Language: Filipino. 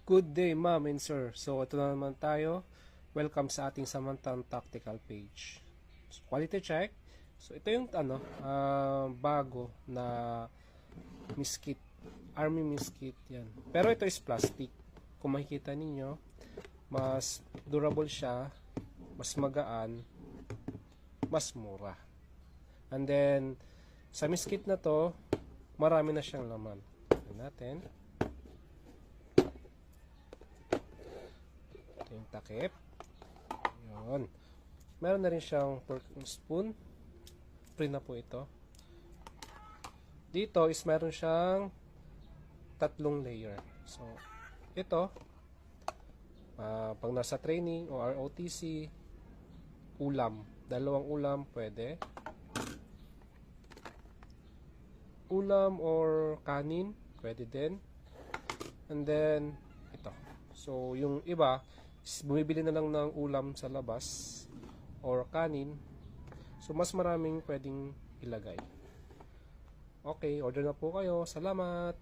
Good day, ma'am and sir. So, ito na naman tayo. Welcome sa ating Samantang Tactical page. So, quality check. So, ito yung bago na miskit. Army miskit yan. Pero ito is plastic. Kung makikita ninyo, mas durable siya, mas magaan, mas mura. And then, sa miskit na to, marami na siyang laman. Tignan natin. Yung takip. Yun. Meron na rin siyang fork and spoon. Free na po ito. Dito is meron siyang 3 layer. So, ito, pag nasa training o ROTC, ulam. 2 ulam pwede. Ulam or kanin, pwede din. And then, ito. So, yung iba, bumibili na lang ng ulam sa labas or kanin. So, mas maraming pwedeng ilagay. Okay, order na po kayo. Salamat!